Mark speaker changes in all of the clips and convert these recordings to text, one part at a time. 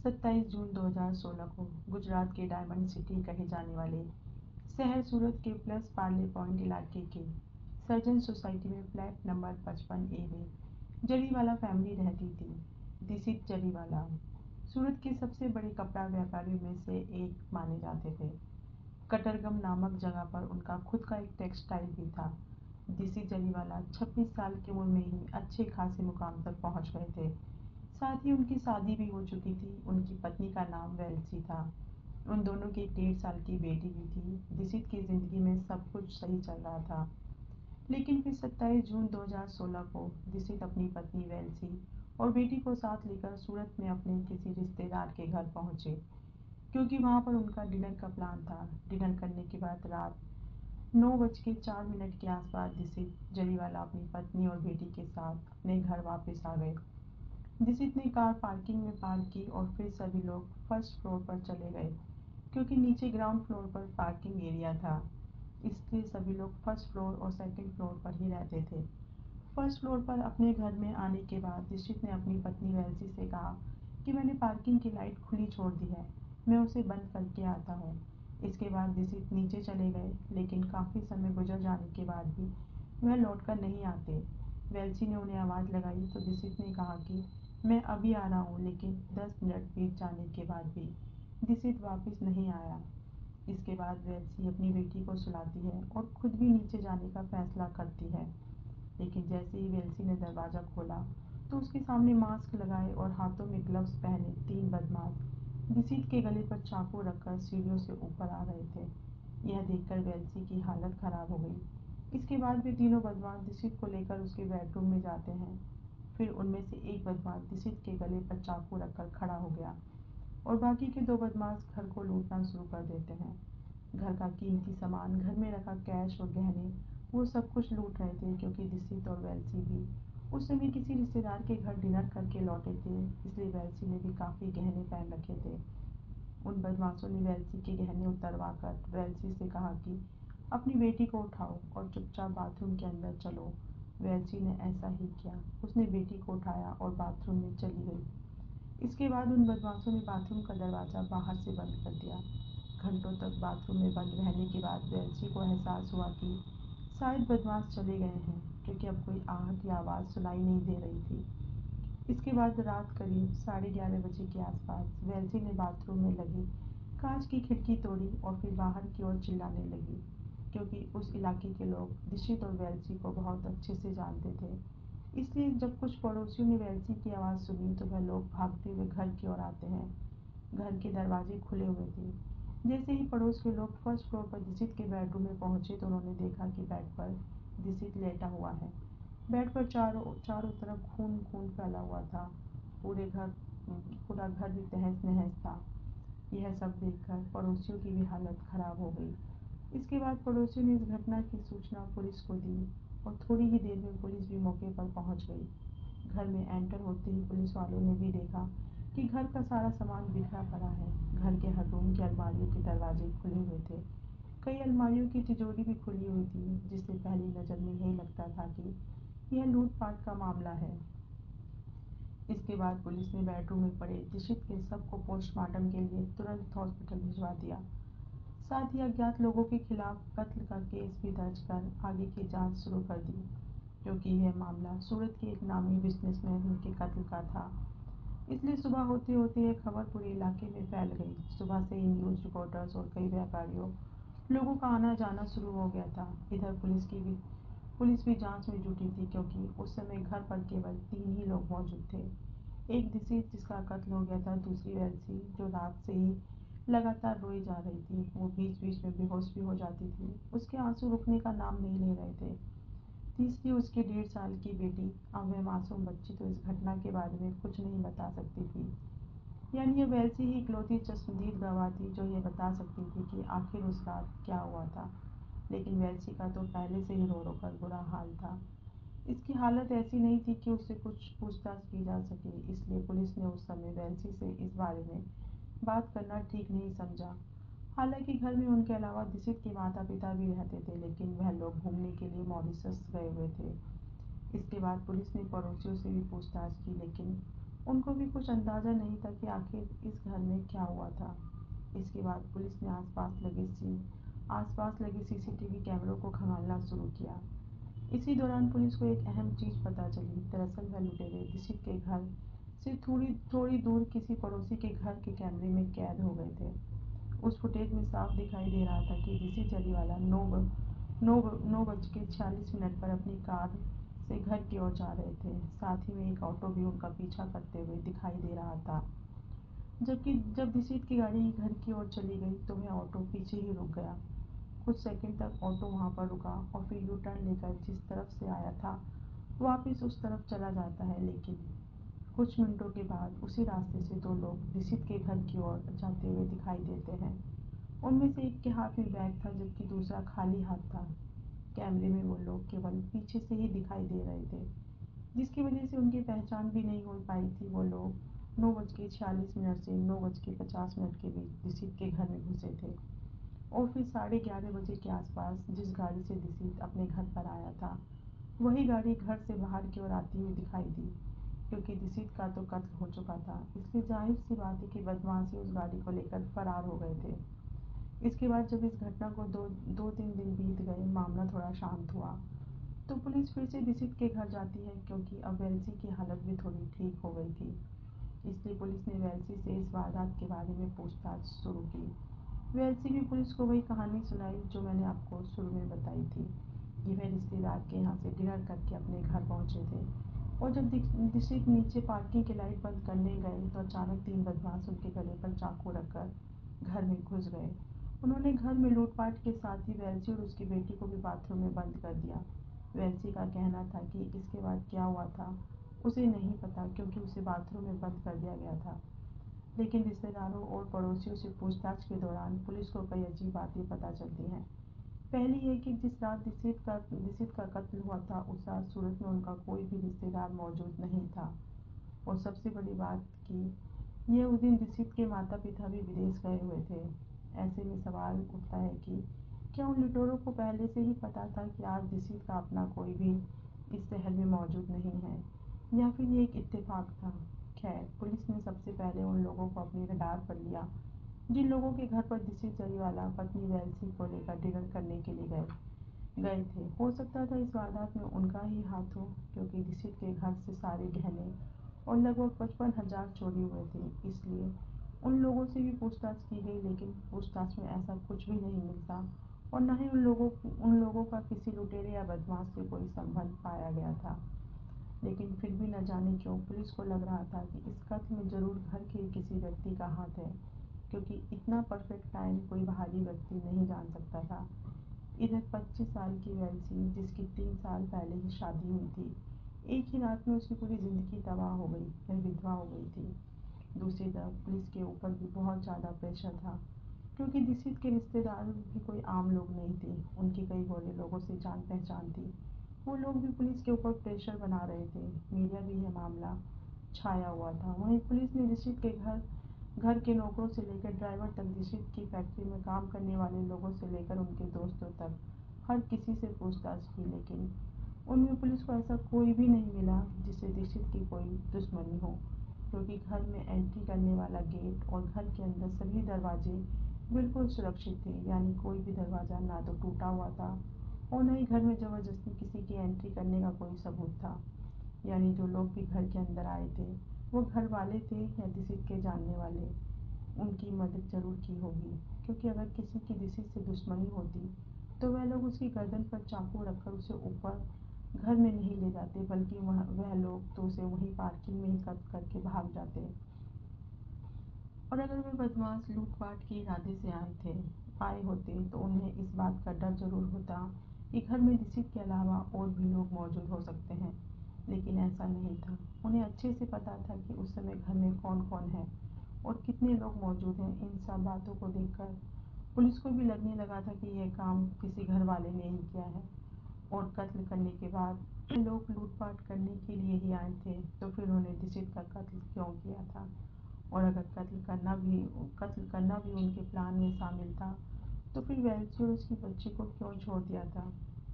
Speaker 1: 27 जून 2016 को गुजरात के diamond city कहे जाने वाले शहर सूरत के प्लस पार्ले पॉइंट इलाके के सर्जन सोसाइटी में फ्लैट नंबर 55 ए में जरीवाला फैमिली रहती थी। दिसित जरीवाला सूरत के सबसे बड़े कपड़ा व्यापारियों में से एक माने जाते थे। कटरगम नामक जगह पर उनका खुद का एक टेक्सटाइल भी था। दिसित जरीवाला 26 साल की उम्र में ही अच्छे खासे मुकाम तक पहुंच गए थे। साथ ही उनकी शादी भी हो चुकी थी। उनकी पत्नी का नाम वेल्सी था। उन दोनों की एक 1.5 साल की बेटी भी थी। दिसित की जिंदगी में सब कुछ सही चल रहा था। लेकिन फिर 27 जून 2016 को दिसित अपनी पत्नी वेल्सी और बेटी को साथ लेकर सूरत में अपने किसी रिश्तेदार के घर पहुंचे, क्योंकि वहां पर उनका डिनर का प्लान था। डिनर करने के बाद रात 9:04 के आसपास दिसित जरीवाला अपनी पत्नी और बेटी के साथ अपने घर वापस आ गए। दिसित ने कार पार्किंग में पार्क की और फिर सभी लोग फर्स्ट फ्लोर पर चले गए, क्योंकि नीचे ग्राउंड फ्लोर पर पार्किंग एरिया था। इसलिए सभी लोग फर्स्ट फ्लोर और सेकंड फ्लोर पर ही रहते थे। फर्स्ट फ्लोर पर अपने घर में आने के बाद दिक्षित ने अपनी पत्नी वेल्सी से कहा कि मैंने पार्किंग की लाइट खुली छोड़ दी है, मैं उसे बंद करके आता हूँ। इसके बाद दिक्षित नीचे चले गए, लेकिन काफ़ी समय गुजर जाने के बाद भी वह लौटकर नहीं आते। वेल्सी ने उन्हें आवाज़ लगाई तो दिक्षित ने कहा कि मैं अभी आ रहा हूँ, लेकिन 10 मिनट बीत जाने के बाद भी दिक्षित वापस नहीं आया। इसके बाद वेल्सी अपनी बेटी को सुलाती है और खुद भी नीचे जाने का फैसला करती है। लेकिन जैसे ही वेल्सी ने दरवाज़ा खोला तो उसके सामने मास्क लगाए और हाथों में ग्लव्स पहने 3 बदमाश दिसित के गले पर चाकू रखकर सीढ़ियों से ऊपर आ रहे थे। यह देखकर वेल्सी की हालत खराब हो गई। इसके बाद भी तीनों बदमाश दिसित को लेकर उसके बेडरूम में जाते हैं। फिर उनमें से एक बदमाश दिसित के गले पर चाकू रखकर खड़ा हो गया और बाकी के 2 बदमाश घर को लूटना शुरू कर देते हैं। घर का कीमती सामान, घर में रखा कैश और गहने, वो सब कुछ लूट रहे थे, क्योंकि दिसित और वेल्सी भी उस समय किसी रिश्तेदार के घर डिनर करके लौटे थे। इसलिए वेल्सी ने भी काफ़ी गहने पहन रखे थे। उन बदमाशों ने वेल्सी के गहने उतरवा कर वेल्सी से कहा कि अपनी बेटी को उठाओ और चुपचाप बाथरूम के अंदर चलो। वेल्सी ने ऐसा ही किया। उसने बेटी को उठाया और बाथरूम में चली गई। इसके बाद उन बदमाशों ने बाथरूम का दरवाज़ा बाहर से बंद कर दिया। घंटों तक बाथरूम में बंद रहने के बाद वेल्सी को एहसास हुआ कि शायद बदमाश चले गए हैं, क्योंकि अब कोई आह की आवाज़ सुनाई नहीं दे रही थी। इसके बाद रात करीब 11:30 बजे के आसपास वेल्सी ने बाथरूम में लगी कांच की खिड़की तोड़ी और फिर बाहर की ओर चिल्लाने लगी, क्योंकि उस इलाके के लोग दिक्षित और वेल्सी को बहुत अच्छे से जानते थे। इसलिए जब कुछ पड़ोसियों ने वेल्सी की आवाज़ सुनी तो वह लोग भागते हुए घर की ओर आते हैं। घर के दरवाजे खुले हुए थे। जैसे ही पड़ोस के लोग फर्स्ट फ्लोर पर दिसित के बेडरूम में पहुंचे तो उन्होंने देखा कि बेड पर दिसित लेटा हुआ है। बेड पर चारों चारों तरफ खून खून फैला हुआ था। पूरे घर पूरा घर भी तहस नहस था। यह सब देखकर पड़ोसियों की भी हालत खराब हो गई। इसके बाद पड़ोसियों ने इस घटना की सूचना पुलिस को दी और थोड़ी ही देर में पुलिस भी मौके पर पहुंच गई। घर में एंटर होते ही पुलिस वालों ने भी देखा कि घर का सारा सामान बिखरा पड़ा है। घर के हर रूम की अलमारियों के दरवाजे खुले हुए थे। कई अलमारियों की तिजोरी भी खुली हुई थी, जिससे पहली नज़र में यही लगता था कि यह लूटपाट का मामला है। इसके बाद पुलिस ने बेडरूम में पड़े दिक्षित के शव को पोस्टमार्टम के लिए तुरंत हॉस्पिटल भिजवा दिया। साथ ही अज्ञात लोगों के खिलाफ कत्ल का केस भी दर्ज कर आगे की जांच शुरू कर दी, क्योंकि यह मामला सूरत के एक नामी बिजनेसमैन के कत्ल का था। इसलिए सुबह होते होते यह खबर पूरे इलाके में फैल गई। सुबह से ही न्यूज़ रिपोर्टर्स और कई व्यापारियों लोगों का आना जाना शुरू हो गया था। इधर पुलिस भी जांच में जुटी थी, क्योंकि उस समय घर पर केवल 3 ही लोग मौजूद थे। एक डिसीज जिसका कत्ल हो गया था, दूसरी वेल्सी जो रात से ही लगातार रोई जा रही थी। वो बीच बीच में बेहोश भी हो जाती थी, उसके आंसू रुकने का नाम नहीं ले रहे थे। तीसरी उसकी 1.5 साल की बेटी। अब वह मासूम बच्ची तो इस घटना के बारे में कुछ नहीं बता सकती थी। यानी ये वैसी ही इकलौती चश्मदीद गवाह थी जो ये बता सकती थी कि आखिर उस रात क्या हुआ था। लेकिन वेल्सी का तो पहले से ही रो रो कर बुरा हाल था। इसकी हालत ऐसी नहीं थी कि उससे कुछ पूछताछ की जा सके। इसलिए पुलिस ने उस समय वेल्सी से इस बारे में बात करना ठीक नहीं समझा। हालांकि घर में उनके अलावा दिसित के माता पिता भी रहते थे, लेकिन वह लोग घूमने के लिए मॉरिशस गए हुए थे। इसके बाद पुलिस ने पड़ोसियों से भी पूछताछ की, लेकिन उनको भी कुछ अंदाज़ा नहीं था कि आखिर इस घर में क्या हुआ था। इसके बाद पुलिस ने आसपास लगे सीसीटीवी कैमरों को खंगालना शुरू किया। इसी दौरान पुलिस को एक अहम चीज़ पता चली। दरअसल वह लुटेरे दिसीत के घर से थोड़ी थोड़ी दूर किसी पड़ोसी के घर के कैमरे में कैद हो गए थे। उस फुटेज में साफ दिखाई दे रहा था कि दिसीत जरीवाला 9:46 पर अपनी कार से घर की ओर जा रहे थे। साथ ही में एक ऑटो भी उनका पीछा करते हुए दिखाई दे रहा था। जबकि जब दिसीत की गाड़ी घर की ओर चली गई तो वह ऑटो पीछे ही रुक गया। कुछ सेकंड तक ऑटो वहां पर रुका और फिर यू टर्न लेकर जिस तरफ से आया था वापस उस तरफ चला जाता है। लेकिन कुछ मिनटों के बाद उसी रास्ते से दो लोग दिसीत के घर की ओर जाते हुए दिखाई देते हैं। उनमें से एक के हाथ में बैग था जबकि दूसरा खाली हाथ था। कैमरे में वो लोग केवल पीछे से ही दिखाई दे रहे थे, जिसकी वजह से उनकी पहचान भी नहीं हो पाई थी। वो लोग 9:46 से 9:50 के बीच दिसीत के घर में घुसे थे और फिर 11:30 के आसपास जिस गाड़ी से दिसीत अपने घर पर आया था वही गाड़ी घर से बाहर की ओर आती हुई दिखाई दी। क्योंकि दिसीत का तो कत्ल हो चुका था, इसलिए जाहिर सी बात है कि बदमाशी उस गाड़ी को लेकर फरार हो गए थे। इसके बाद जब इस घटना को दो तीन दिन बीत गए, मामला थोड़ा शांत हुआ, तो पुलिस फिर से दिसीत के घर जाती है क्योंकि अब वेल्सी की हालत भी थोड़ी ठीक हो गई थी। इसलिए पुलिस ने वेल्सी से इस वारदात के बारे में पूछताछ शुरू की। वेल्सी भी पुलिस को वही कहानी सुनाई जो मैंने आपको शुरू में बताई थी कि वह रिश्तेदार के यहाँ से डिनर करके अपने घर पहुँचे थे और जब दिसीत नीचे पार्किंग की लाइट बंद करने गए तो अचानक तीन बदमाश उनके गले पर चाकू रखकर घर में घुस गए। उन्होंने घर में लूटपाट के साथ ही वेल्सी और उसकी बेटी को भी बाथरूम में बंद कर दिया। वेल्सी का कहना था कि इसके बाद क्या हुआ था उसे नहीं पता क्योंकि उसे बाथरूम में बंद कर दिया गया था। लेकिन रिश्तेदारों और पड़ोसियों से पूछताछ के दौरान पुलिस को कई अजीब बातें पता चलती हैं। पहली ये कि जिस रात दिसीत का कत्ल हुआ था उस रात सूरत में उनका कोई भी रिश्तेदार मौजूद नहीं था। और सबसे बड़ी बात कि ये उस दिन दिसीत के माता पिता भी विदेश गए हुए थे। ऐसे में सवाल उठता है कि क्या उन लुटेरों को पहले से ही पता था कि आज दिसीत का अपना कोई भी इस शहर में मौजूद नहीं है, या फिर ये एक इत्तेफाक था। खैर, पुलिस ने सबसे पहले उन लोगों को अपनी रडार पर लिया जिन लोगों के घर पर दिसीत जरीवाला पत्नी वेल्सी को लेकर डिनर करने के लिए गए थे। हो सकता था इस वारदात में उनका ही हाथ हो क्योंकि दिसीत के घर से सारे गहने और लगभग 55,000 चोरी हुए थे। इसलिए उन लोगों से भी पूछताछ की गई, लेकिन पूछताछ में ऐसा कुछ भी नहीं मिलता और न ही उन लोगों का किसी लुटेरे या बदमाश से कोई संबंध पाया गया था। लेकिन फिर भी न जाने क्यों पुलिस को लग रहा था कि इस कत्ल में जरूर घर के किसी व्यक्ति का हाथ है, क्योंकि इतना परफेक्ट क्राइम कोई बाहरी व्यक्ति नहीं जान सकता था। इधर 25 साल की वेल्सी, जिसकी 3 साल पहले ही शादी हुई थी, एक ही रात में उसकी पूरी जिंदगी तबाह हो गई, वह विधवा हो गई थी। दूसरी तरफ पुलिस के ऊपर भी बहुत ज़्यादा प्रेशर था क्योंकि दिसीत के रिश्तेदार भी कोई आम लोग नहीं थे, उनकी कई बड़े लोगों से जान पहचान थी। वो लोग भी पुलिस के ऊपर प्रेशर बना रहे थे। मीडिया भी यह मामला छाया हुआ था। वहीं पुलिस ने दिसीत के घर घर के नौकरों से लेकर ड्राइवर तक, दिसीत की फैक्ट्री में काम करने वाले लोगों से लेकर उनके दोस्तों तक हर किसी से पूछताछ की, लेकिन उनमें पुलिस को ऐसा कोई भी नहीं मिला जिससे दिसीत की कोई दुश्मनी हो। क्योंकि घर में एंट्री करने वाला गेट और घर के अंदर सभी दरवाजे बिल्कुल सुरक्षित थे, यानी कोई भी दरवाज़ा ना तो टूटा हुआ था और न ही घर में ज़बरदस्ती किसी की एंट्री करने का कोई सबूत था। यानी जो लोग भी घर के अंदर आए थे वो घर वाले थे या दिसीत के जानने वाले। उनकी मदद ज़रूर की होगी, क्योंकि अगर किसी की दिसीत से दुश्मनी होती तो वह लोग उसकी गर्दन पर चाकू रखकर उसे ऊपर घर में नहीं ले जाते, बल्कि वह लोग तो उसे वहीं पार्किंग में ही कत्ल करके भाग जाते। और अगर वे बदमाश लूटपाट के इरादे से आए होते तो उन्हें इस बात का डर जरूर होता कि घर में दिसीत के अलावा और भी लोग मौजूद हो सकते हैं। लेकिन ऐसा नहीं था। उन्हें अच्छे से पता था कि उस समय घर में कौन कौन है और कितने लोग मौजूद हैं। इन सब बातों को देखकर पुलिस को भी लगने लगा था कि यह काम किसी घर वाले ने ही किया है और कत्ल करने के बाद लोग लूटपाट करने के लिए ही आए थे, तो फिर उन्होंने दिसीत का कत्ल क्यों किया था। और अगर कत्ल करना भी उनके प्लान में शामिल था तो फिर वेल्सी और उसकी बच्ची को क्यों छोड़ दिया था,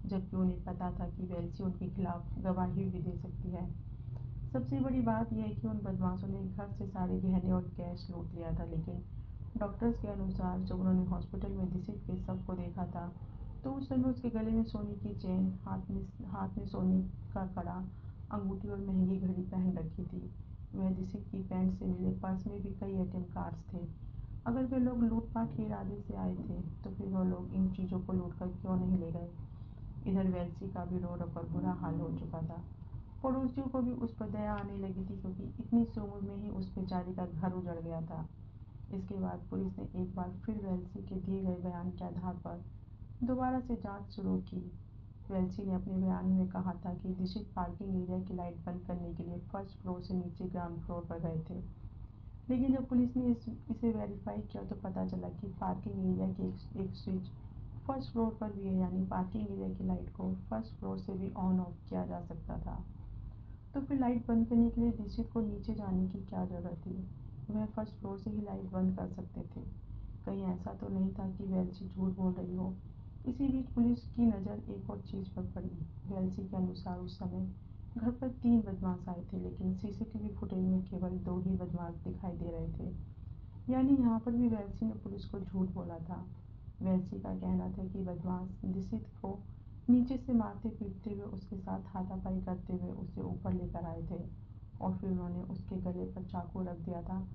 Speaker 1: जबकि उन्हें पता था कि वेल्सी उनके खिलाफ गवाही भी दे सकती है। सबसे बड़ी बात यह है कि उन बदमाशों ने घर से सारे गहने और कैश लूट लिया था, लेकिन डॉक्टर्स के अनुसार जब उन्होंने हॉस्पिटल में दिसित के शव को देखा था, तो उस समय उसके गले में सोने की चेन, हाथ में सोने का कड़ा, अंगूठी और महंगी घड़ी पहन रखी थी। वह दिसित की पैंट से मिले पर्स में भी कई एटीएम कार्ड्स थे। अगर वे लोग लूटपाट के इरादे से आए थे, तो फिर वो लोग इन चीज़ों को लूट कर क्यों नहीं ले गए? इधर वेल्सी का भी रो रो कर बुरा हाल हो चुका था। पड़ोसियों को भी उस पर दया आने लगी थी, क्योंकि इतनी सी उम्र में ही उस बेचारी का घर उजड़ गया था। इसके बाद पुलिस ने एक बार फिर वेल्सी के दिए गए बयान के आधार पर दोबारा से जांच शुरू की। वेल्सी ने अपने बयान में कहा था कि दिशित पार्किंग एरिया की लाइट बंद करने के लिए फर्स्ट फ्लोर से नीचे ग्राउंड फ्लोर पर गए थे। लेकिन जब पुलिस ने इसे वेरीफाई किया, तो पता चला कि पार्किंग एरिया की एक स्विच फर्स्ट फ्लोर पर भी है, यानी पार्किंग एरिया की लाइट को फर्स्ट फ्लोर से भी ऑन ऑफ किया जा सकता था। तो फिर लाइट बंद करने के लिए दिक्षित को नीचे जाने की क्या ज़रूरत थी? वह फर्स्ट फ्लोर से ही लाइट बंद कर सकते थे। कहीं ऐसा तो नहीं था कि वेल्सी झूठ बोल रही हो? इसी बीच पुलिस की नज़र एक और चीज़ पर पड़ी। वेल्सी के अनुसार उस समय घर पर 3 बदमाश आए थे, लेकिन सीसीटीवी फुटेज में केवल 2 ही बदमाश दिखाई दे रहे थे। यानी यहाँ पर भी वेल्सी ने पुलिस को झूठ बोला था। वेल्सी का कहना था कि बदमाश दिक्षित को नीचे से मारते पीटते हुए उसके साथ हाथापाई करते हुए उसे ऊपर लेकर आए थे, और फिर उन्होंने उसके गले पर चाकू रख दिया था।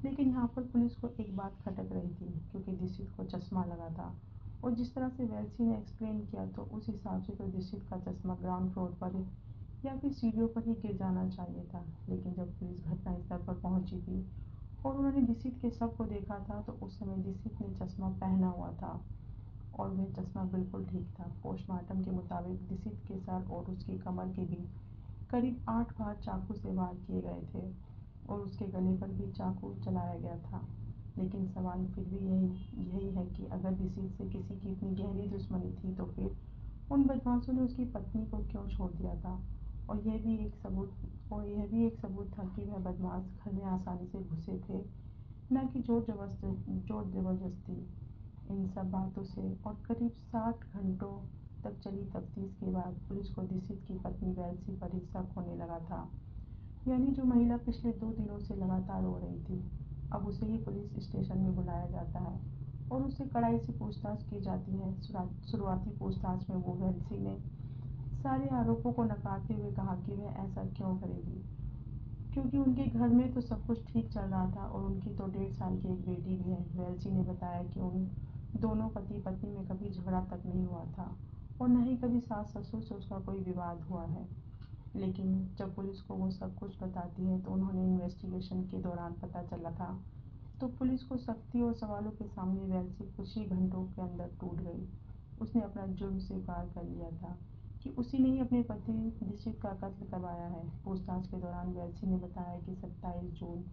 Speaker 1: लेकिन यहाँ पर पुलिस को एक बात खटक रही थी, क्योंकि दिक्षित को चश्मा लगा था, और जिस तरह से वेल्सी ने एक्सप्लेन किया, तो उस हिसाब से तो दिक्षित का चश्मा ग्राउंड फ्लोर पर या फिर सीढ़ियों पर ही गिर जाना चाहिए था। लेकिन जब पुलिस घटनास्थल पर पहुंची थी और उन्होंने दिक्षित के शव को देखा था, तो उस समय दिक्षित ने चश्मा पहना हुआ था, और वह चश्मा बिल्कुल ठीक था। पोस्टमार्टम के मुताबिक दिक्षित के सर और उसकी कमर के बीच करीब 8 बार चाकू से वार किए गए थे, और उसके गले पर भी चाकू चलाया गया था। लेकिन सवाल फिर भी यही यही है कि अगर दिक्षित से किसी की इतनी गहरी दुश्मनी थी, तो फिर उन बदमाशों ने उसकी पत्नी को क्यों छोड़ दिया था? और यह भी एक सबूत था कि वह बदमाश घर में आसानी से घुसे थे, न कि जोर जबरदस्ती। इन सब बातों से और करीब 60 घंटों तक चली तफ्तीश के बाद पुलिस को दिक्षित की पत्नी वेल्सी पर ही शक होने लगा था। यानी जो महिला पिछले 2 दिनों से लगातार रो रही थी, अब उसे ही पुलिस स्टेशन में बुलाया जाता है और उससे कड़ाई से पूछताछ की जाती है। शुरुआती पूछताछ में वो वेल्सी ने सारे आरोपों को नकारते हुए कहा कि वह ऐसा क्यों करेगी, क्योंकि उनके घर में तो सब कुछ ठीक चल रहा था, और उनकी तो 1.5 साल की एक बेटी भी है। वेल्सी ने बताया कि उन दोनों पति पत्नी में कभी झगड़ा तक नहीं हुआ था, और न ही कभी सास ससुर से उसका कोई विवाद हुआ है। लेकिन जब पुलिस को वो सब कुछ बताती है, तो उन्होंने इन्वेस्टिगेशन के दौरान पता चला था, तो पुलिस को सख्ती और सवालों के सामने वेल्सी कुछ ही घंटों के अंदर टूट गई। उसने अपना जुर्म स्वीकार कर लिया था कि उसी ने ही अपने पति दिक्षित का कत्ल करवाया है। पूछताछ के दौरान वेल्सी ने बताया कि 27 जून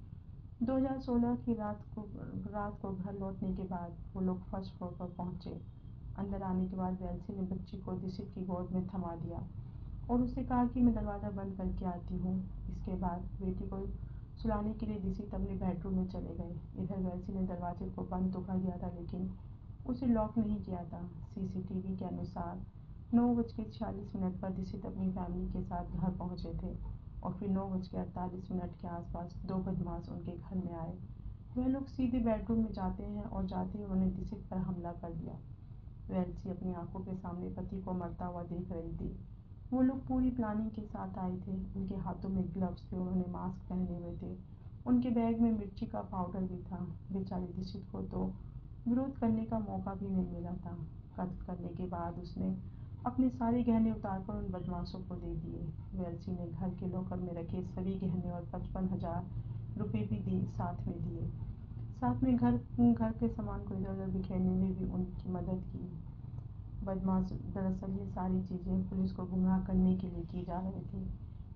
Speaker 1: 2016 की रात को घर लौटने के बाद वो लोग फर्स्ट फ्लोर पर पहुंचे। अंदर आने के बाद वेल्सी ने बच्ची को दिक्षित की गोद में थमा दिया और उससे कहा कि मैं दरवाज़ा बंद करके आती हूँ। इसके बाद बेटी को सुलाने के लिए दिक्षित अपने बेडरूम में चले गए। इधर वेल्सी ने दरवाजे को बंद तो कर दिया था, लेकिन उसे लॉक नहीं किया था। सीसीटीवी के अनुसार 9:46 पर दिक्षित अपनी फैमिली के साथ घर पहुंचे थे, और फिर 9:48 के आसपास 2 बदमाश उनके घर में आए। वह लोग सीधे बेडरूम में जाते हैं और जाते ही उन्होंने दिक्षित पर हमला कर दिया। वेल्सी अपनी आंखों के सामने पति को मरता हुआ देख रही थी। वो लोग पूरी प्लानिंग के साथ आए थे। उनके हाथों में ग्लव्स थे, उन्होंने मास्क पहने हुए थे। उनके बैग में मिर्ची का पाउडर भी था। बेचारी दिक्षित को तो विरोध करने का मौका भी नहीं मिला था। कत्ल करने के बाद उसने अपने सारे गहने उतारकर उन बदमाशों को दे दिए। वेल्सी ने घर के लॉकर में रखे सभी गहने और 55,000 रुपये भी साथ में दिए। साथ में घर घर के सामान को इधर उधर बिखेरने में भी उनकी मदद की। बदमाश दरअसल ये सारी चीज़ें पुलिस को गुमराह करने के लिए की जा रही थी,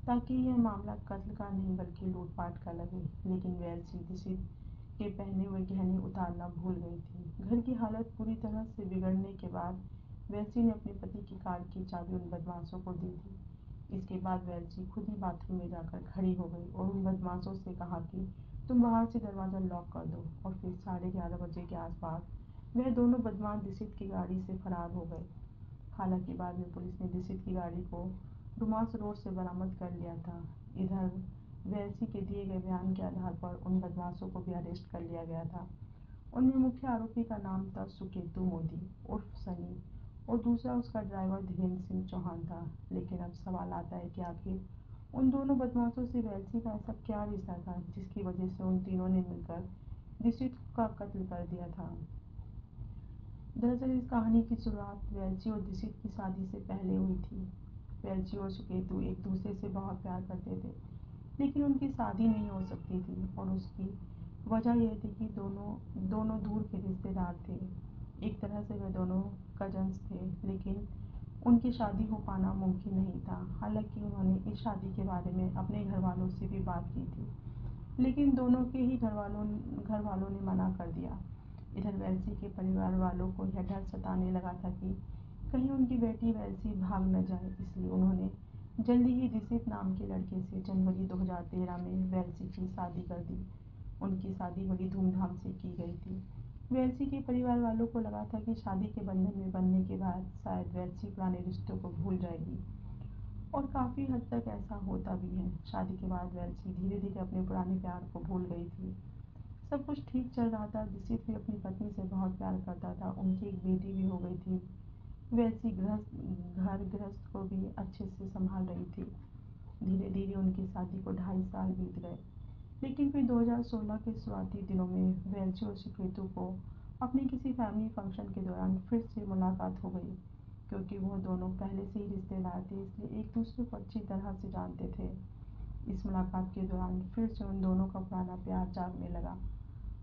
Speaker 1: ताकि यह मामला कत्ल का नहीं बल्कि लूटपाट का लगे। लेकिन वेल्सी दिक्षित के पहने हुए गहने उतारना भूल गई थी। घर की हालत पूरी तरह से बिगड़ने के बाद वेल्सी ने अपने पति की कार की चाबी उन बदमाशों को दे दी। इसके बाद वेल्सी खुद ही बाथरूम में जाकर खड़ी हो गई और उन बदमाशों से कहा कि तुम बाहर से दरवाज़ा लॉक कर दो, और फिर 11:30 के आसपास वह दोनों बदमाश दिक्षित की गाड़ी से फरार हो गए। हालांकि बाद में पुलिस ने दिक्षित की गाड़ी को डुमास रोड से बरामद कर लिया था। इधर वेल्सी के दिए गए बयान के आधार पर उन बदमाशों को भी अरेस्ट कर लिया गया था। उनमें मुख्य आरोपी का नाम था सुकेतु मोदी उर्फ सनी और दूसरा उसका ड्राइवर धीरेन्द्र सिंह चौहान था। लेकिन अब सवाल आता है कि आखिर उन दोनों बदमाशों से वेल्सी का ऐसा क्या रिश्ता था जिसकी वजह से उन तीनों ने मिलकर दिसित का कत्ल कर दिया था। दरअसल इस कहानी की शुरुआत वेल्ची और दिसित की शादी से पहले हुई थी। वेल्ची और सुकेतु एक दूसरे से बहुत प्यार करते थे, लेकिन उनकी शादी नहीं हो सकती थी और उसकी वजह यह थी कि दोनों दोनों दूर के रिश्तेदार थे। एक तरह से वे दोनों कजन्स थे, लेकिन उनकी शादी हो पाना मुमकिन नहीं था। हालांकि उन्होंने इस शादी के बारे में अपने घर वालों से भी बात की थी, लेकिन दोनों के ही घर वालों ने मना कर दिया। इधर वेल्सी के परिवार वालों को यह डर सताने लगा था कि कहीं उनकी बेटी वेल्सी भाग न जाए, इसलिए उन्होंने जल्दी ही दिसित नाम के लड़के से जनवरी 2013 में वेल्सी की शादी कर दी। उनकी शादी बड़ी धूमधाम से की गई थी। वेल्सी के परिवार वालों को लगा था कि शादी के बंधन में बंधने के बाद शायद वेल्सी पुराने रिश्तों को भूल जाएगी, और काफ़ी हद तक ऐसा होता भी है। शादी के बाद वेल्सी धीरे धीरे अपने पुराने प्यार को भूल गई थी। सब कुछ ठीक चल रहा था। दिसित भी अपनी पत्नी से बहुत प्यार करता था। उनकी एक बेटी भी हो गई थी। वैसी गृहस्थ को भी अच्छे से संभाल रही थी। धीरे धीरे उनकी शादी को 2.5 साल बीत गए, लेकिन फिर 2016 के शुरुआती दिनों में वेल्ची और सुकेतु को अपने किसी फैमिली फंक्शन के दौरान फिर से मुलाकात हो गई। क्योंकि वो दोनों पहले से ही रिश्तेदार थे, इसलिए एक दूसरे को अच्छी तरह से जानते थे। इस मुलाकात के दौरान फिर से उन दोनों का पुराना प्यार जागने लगा।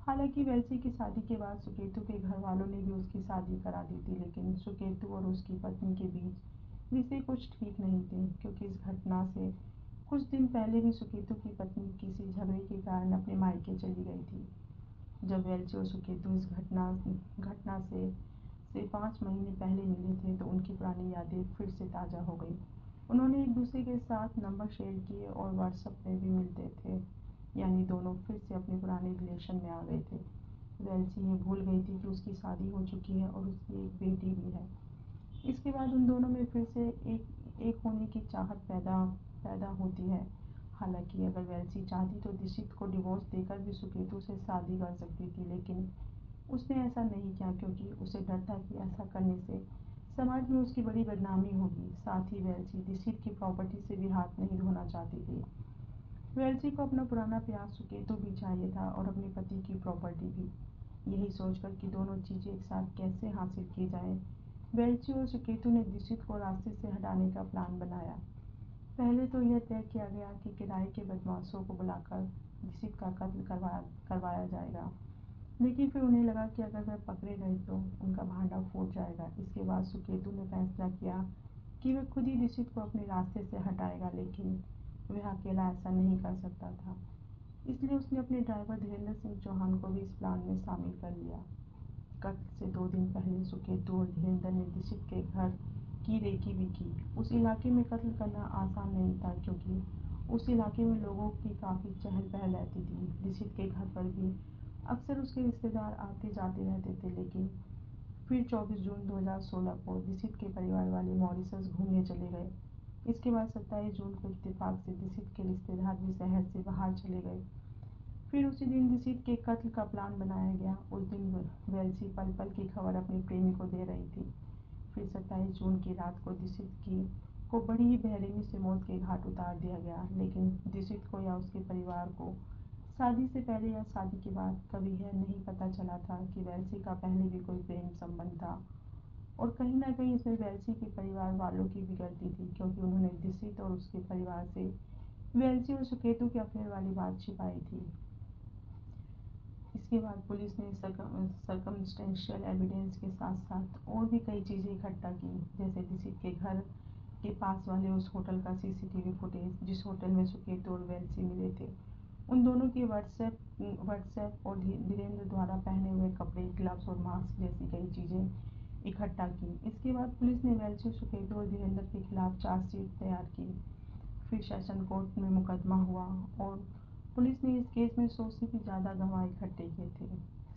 Speaker 1: हालांकि वेल्सी की शादी के बाद सुकेतु के घर वालों ने भी उसकी शादी करा दी थी, लेकिन सुकेतु और उसकी पत्नी के बीच रिश्ते कुछ ठीक नहीं थे, क्योंकि इस घटना से कुछ दिन पहले भी सुकेतु की पत्नी किसी झगड़े के कारण अपने मायके चली गई थी। जब वेल्ची और सुकेतु इस घटना से 5 महीने पहले मिले थे, तो उनकी पुरानी यादें फिर से ताज़ा हो गई। उन्होंने एक दूसरे के साथ नंबर शेयर किए और व्हाट्सएप में भी मिलते थे, यानी दोनों फिर से अपने पुराने रिलेशन में आ गए थे। वेल्ची ये भूल गई थी कि उसकी शादी हो चुकी है और उसकी एक बेटी भी है। इसके बाद उन दोनों में फिर से एक होने की चाहत पैदा पैदा होती है। हालांकि अगर वेल्सी चाहती तो दिसित को डिवोर्स देकर भी सुकेतु से शादी कर सकती थी, लेकिन उसने ऐसा नहीं किया, क्योंकि उसे डर था कि ऐसा करने से समाज में उसकी बड़ी बदनामी होगी। साथ ही वेल्सी दिसित की प्रॉपर्टी से भी हाथ नहीं धोना चाहती थी। वेल्सी को अपना पुराना प्यार सुकेतु भी चाहिए था और अपने पति की प्रॉपर्टी भी। यही सोचकर कि दोनों चीज़ें एक साथ कैसे हासिल की जाएं, वेल्ची और सुकेतु ने दिसित को रास्ते से हटाने का प्लान बनाया। पहले तो यह तय किया गया कि किराए के बदमाशों को बुलाकर दिसित का कत्ल करवाया जाएगा, लेकिन फिर उन्हें लगा कि अगर वे पकड़े गए तो उनका भांडा फूट जाएगा। इसके बाद सुकेतु ने फैसला किया कि वह खुद ही दिसित को अपने रास्ते से हटाएगा, लेकिन वह अकेला ऐसा नहीं कर सकता था, इसलिए उसने अपने ड्राइवर धीरेन्द्र सिंह चौहान को भी इस प्लान में शामिल कर लिया। कत्ल से 2 दिन पहले सुकेतु और धीरेन्द्र ने दिसित के घर की रेकी भी की। उस इलाके में कत्ल करना आसान नहीं था, क्योंकि उस इलाके में लोगों की काफ़ी चहल पहल रहती थी। दिसित के घर पर भी अक्सर उसके रिश्तेदार आते जाते रहते थे, लेकिन फिर 24 जून 2016 को दिसित के परिवार वाले मॉरिशस घूमने चले गए। इसके बाद 27 जून को इत्तेफाक से दिसित के रिश्तेदार भी शहर से बाहर चले गए। फिर उसी दिन दिसित के कत्ल का प्लान बनाया गया। उस दिन वेल्सी पल पल की खबर अपने प्रेमी को दे रही थी। फिर 27 जून की रात को दिसित की को बड़ी ही बेरहमी से मौत के घाट उतार दिया गया, लेकिन दिसित को या उसके परिवार को शादी से पहले या शादी के बाद कभी यह नहीं पता चला था कि वेल्सी का पहले भी कोई प्रेम संबंध था। और कहीं ना कहीं इसमें वेल्सी के परिवार वालों की भी गलती थी, क्योंकि उन्होंने दिसित और उसके परिवार से वेल्सी और सुकेतु के अफेयर वाली बात छिपाई थी। इसके बाद पुलिस ने सर्कमस्टेंशियल एविडेंस के साथ साथ और भी कई चीज़ें इकट्ठा की, जैसे दिसित के घर के पास वाले उस होटल का सीसीटीवी फुटेज जिस होटल में सुकेतु और वेल्सी मिले थे, उन दोनों के व्हाट्सएप और धीरेन्द्र द्वारा पहने हुए कपड़े, ग्लव्स और मास्क जैसी कई चीज़ें इकट्ठा की। इसके बाद पुलिस ने वेल्सी, सुकेतु और धीरेन्द्र के खिलाफ चार्जशीट तैयार की। फिर सेशन कोर्ट में मुकदमा हुआ और पुलिस ने इस केस में 100 से भी ज़्यादा गवाह इकट्ठे किए थे।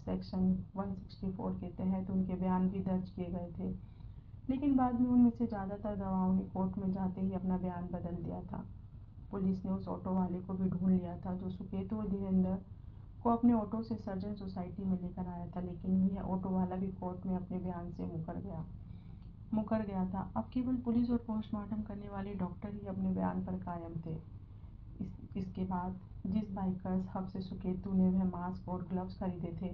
Speaker 1: सेक्शन 164 के तहत उनके बयान भी दर्ज किए गए थे, लेकिन बाद में उनमें से ज़्यादातर गवाहों ने कोर्ट में जाते ही अपना बयान बदल दिया था। पुलिस ने उस ऑटो वाले को भी ढूंढ लिया था जो सुकेतु और धीरेंद्र को अपने ऑटो से सर्जन सोसाइटी में लेकर आया था, लेकिन यह ऑटो वाला भी कोर्ट में अपने बयान से मुकर गया था। अब केवल पुलिस और पोस्टमार्टम करने वाले डॉक्टर ही अपने बयान पर कायम थे। इसके बाद जिस बाइकर्स हब से सुकेतु ने वह मास्क और ग्लव्स खरीदे थे,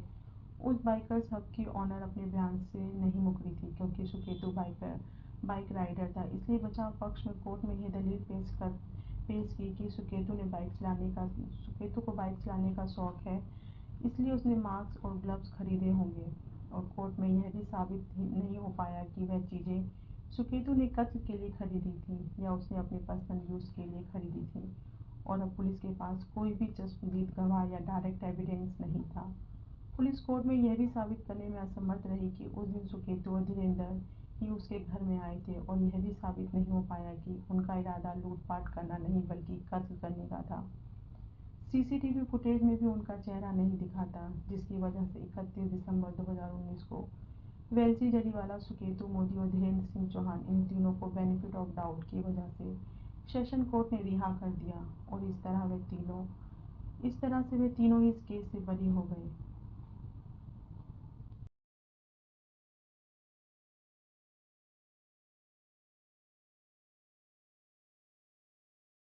Speaker 1: उस बाइकर्स हब की ऑनर अपने बयान से नहीं मुकरी थी, क्योंकि सुकेतु बाइक राइडर था। इसलिए बचाव पक्ष में कोर्ट में यह दलील पेश की कि सुकेतु को बाइक चलाने का शौक है, इसलिए उसने मास्क और ग्लव्स खरीदे होंगे। और कोर्ट में यह भी साबित नहीं हो पाया कि वह चीज़ें सुकेतु ने कत्ल के लिए खरीदी थी या उसने अपने पर्सनल यूज़ के लिए खरीदी थी। और अब पुलिस के पास कोई भी चश्मदीद गवाह या डायरेक्ट एविडेंस नहीं था। पुलिस कोर्ट में यह भी साबित करने में असमर्थ रही कि उस दिन सुकेतु और धीरेंद्र ही उसके घर में आए थे, और यह भी साबित नहीं हो पाया कि उनका इरादा लूटपाट करना नहीं बल्कि कत्ल करने का था। सीसीटीवी फुटेज में भी उनका चेहरा नहीं दिखा था, जिसकी वजह से 31 दिसंबर 2019 को वेल्सी जरीवाला, सुकेतु मोदी और धीरेन्द्र सिंह चौहान, इन तीनों को बेनिफिट ऑफ डाउट की वजह से सेशन कोर्ट ने रिहा कर दिया, और इस तरह से वे तीनों ही इस केस से बरी हो गए।